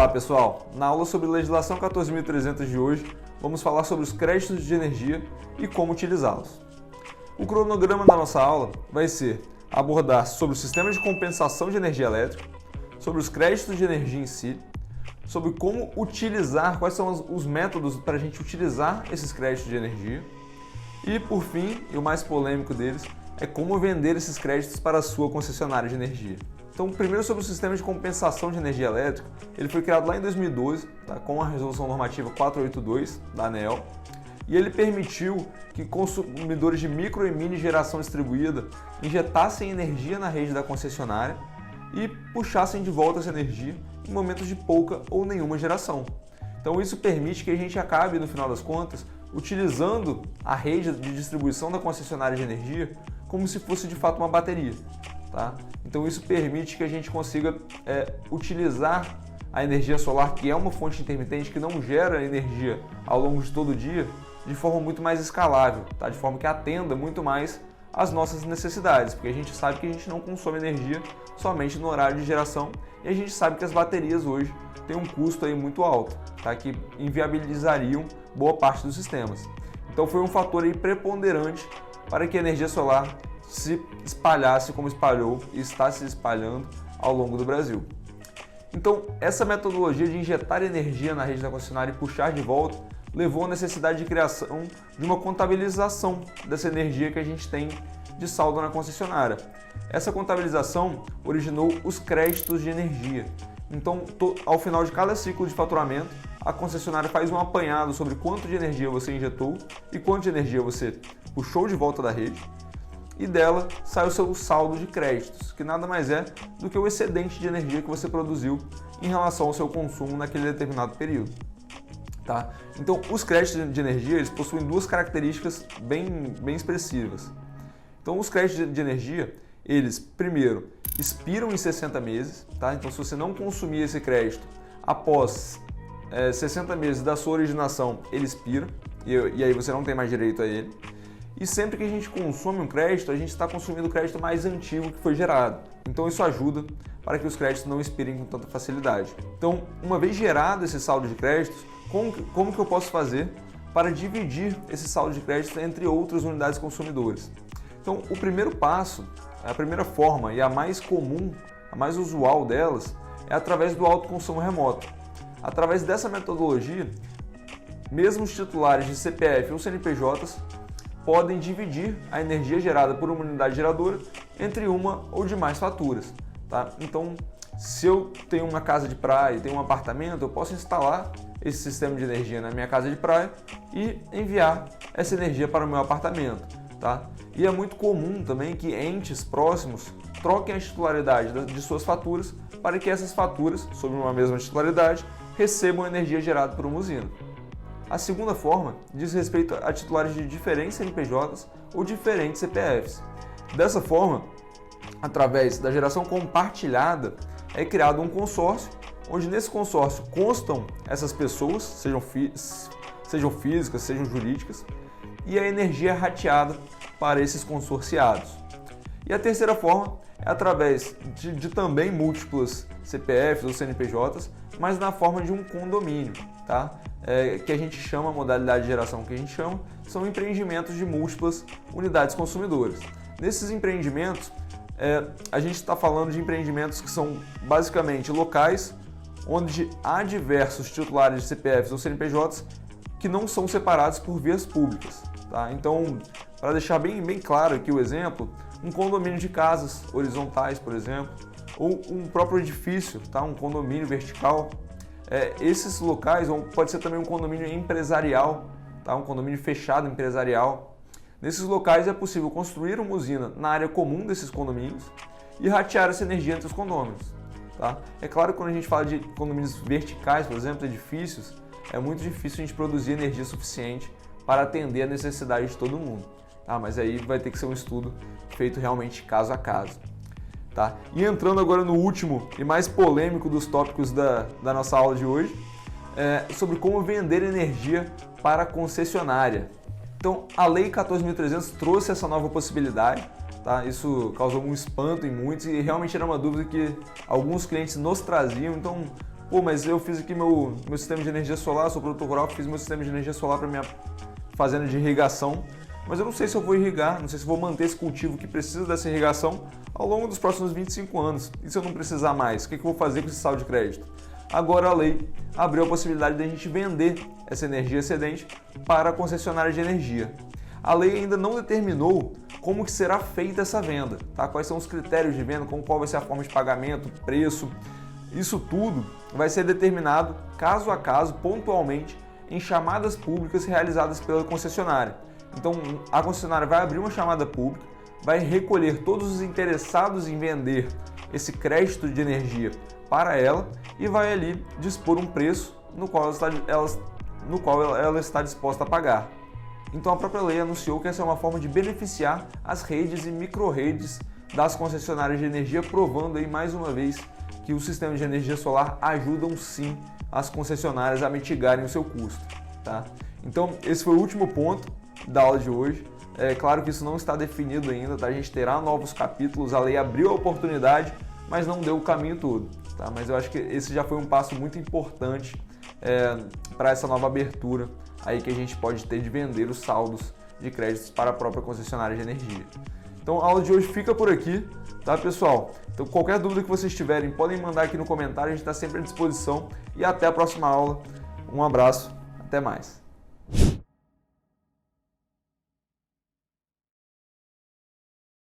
Olá pessoal, na aula sobre legislação 14.300 de hoje, vamos falar sobre os créditos de energia e como utilizá-los. O cronograma da nossa aula vai ser abordar sobre o sistema de compensação de energia elétrica, sobre os créditos de energia em si, sobre como utilizar, quais são os métodos para a gente utilizar esses créditos de energia e, por fim, e o mais polêmico deles, é como vender esses créditos para a sua concessionária de energia. Então, primeiro sobre o sistema de compensação de energia elétrica, ele foi criado lá em 2012, com a Resolução Normativa 482 da ANEEL, e ele permitiu que consumidores de micro e mini geração distribuída injetassem energia na rede da concessionária e puxassem de volta essa energia em momentos de pouca ou nenhuma geração. Então isso permite que a gente acabe, no final das contas, utilizando a rede de distribuição da concessionária de energia como se fosse de fato uma bateria. Tá? Então isso permite que a gente consiga utilizar a energia solar, que é uma fonte intermitente que não gera energia ao longo de todo o dia, de forma muito mais escalável, tá? De forma que atenda muito mais às nossas necessidades, porque a gente sabe que a gente não consome energia somente no horário de geração e a gente sabe que as baterias hoje têm um custo aí muito alto, tá? Que inviabilizariam boa parte dos sistemas. Então foi um fator aí preponderante para que a energia solar se espalhasse como espalhou e está se espalhando ao longo do Brasil. Então, essa metodologia de injetar energia na rede da concessionária e puxar de volta levou à necessidade de criação de uma contabilização dessa energia que a gente tem de saldo na concessionária. Essa contabilização originou os créditos de energia. Então, ao final de cada ciclo de faturamento, a concessionária faz um apanhado sobre quanto de energia você injetou e quanto de energia você puxou de volta da rede, e dela sai o seu saldo de créditos, que nada mais é do que o excedente de energia que você produziu em relação ao seu consumo naquele determinado período. Tá? Então, os créditos de energia eles possuem duas características bem expressivas. Então, os créditos de energia, eles, primeiro, expiram em 60 meses. Tá? Então, se você não consumir esse crédito após 60 meses da sua originação, ele expira e aí você não tem mais direito a ele. E sempre que a gente consome um crédito, a gente está consumindo o crédito mais antigo que foi gerado. Então isso ajuda para que os créditos não expirem com tanta facilidade. Então, uma vez gerado esse saldo de créditos, como que eu posso fazer para dividir esse saldo de créditos entre outras unidades consumidoras? Então, o primeiro passo, a primeira forma e a mais comum, a mais usual delas, é através do autoconsumo remoto. Através dessa metodologia, mesmo os titulares de CPF ou CNPJs podem dividir a energia gerada por uma unidade geradora entre uma ou de mais faturas. Tá? Então, se eu tenho uma casa de praia e tenho um apartamento, eu posso instalar esse sistema de energia na minha casa de praia e enviar essa energia para o meu apartamento. Tá? E é muito comum também que entes próximos troquem a titularidade de suas faturas para que essas faturas, sob uma mesma titularidade, recebam energia gerada por uma usina. A segunda forma diz respeito a titulares de diferentes CNPJs ou diferentes CPFs. Dessa forma, através da geração compartilhada, é criado um consórcio, onde nesse consórcio constam essas pessoas, sejam físicas, sejam jurídicas, e a energia é rateada para esses consorciados. E a terceira forma é através de também múltiplos CPFs ou CNPJs, mas na forma de um condomínio, tá? Que a gente chama, a modalidade de geração que a gente chama, são empreendimentos de múltiplas unidades consumidoras. Nesses empreendimentos, a gente está falando de empreendimentos que são basicamente locais onde há diversos titulares de CPFs ou CNPJs que não são separados por vias públicas. Tá? Então, para deixar bem claro aqui o exemplo, um condomínio de casas horizontais, por exemplo, ou um próprio edifício, tá? Um condomínio vertical. Esses locais, pode ser também um condomínio empresarial, tá? Um condomínio fechado empresarial. Nesses locais é possível construir uma usina na área comum desses condomínios e ratear essa energia entre os condôminos. Tá? É claro que quando a gente fala de condomínios verticais, por exemplo, edifícios, é muito difícil a gente produzir energia suficiente para atender a necessidade de todo mundo. Tá? Mas aí vai ter que ser um estudo feito realmente caso a caso. Tá? E entrando agora no último e mais polêmico dos tópicos da nossa aula de hoje, sobre como vender energia para a concessionária. Então, a Lei 14.300 trouxe essa nova possibilidade, tá? Isso causou um espanto em muitos e realmente era uma dúvida que alguns clientes nos traziam. Então, Pô, mas eu fiz aqui meu sistema de energia solar, sou produtor rural, fiz meu sistema de energia solar para minha fazenda de irrigação, mas eu não sei se eu vou irrigar, não sei se vou manter esse cultivo que precisa dessa irrigação ao longo dos próximos 25 anos. E se eu não precisar mais, o que eu vou fazer com esse saldo de crédito? Agora a lei abriu a possibilidade de a gente vender essa energia excedente para a concessionária de energia. A lei ainda não determinou como que será feita essa venda, tá? Quais são os critérios de venda, qual vai ser a forma de pagamento, preço. Isso tudo vai ser determinado caso a caso, pontualmente, em chamadas públicas realizadas pela concessionária. Então, a concessionária vai abrir uma chamada pública, vai recolher todos os interessados em vender esse crédito de energia para ela e vai ali dispor um preço no qual ela está disposta a pagar. Então, a própria lei anunciou que essa é uma forma de beneficiar as redes e micro-redes das concessionárias de energia, provando aí mais uma vez que os sistemas de energia solar ajudam sim as concessionárias a mitigarem o seu custo, tá? Então, esse foi o último ponto da aula de hoje. É claro que isso não está definido ainda, tá? A gente terá novos capítulos, a lei abriu a oportunidade, mas não deu o caminho todo, tá? Mas eu acho que esse já foi um passo muito importante para essa nova abertura aí que a gente pode ter de vender os saldos de créditos para a própria concessionária de energia. Então a aula de hoje fica por aqui, tá, pessoal? Então qualquer dúvida que vocês tiverem, podem mandar aqui no comentário, a gente está sempre à disposição e até a próxima aula. Um abraço, até mais.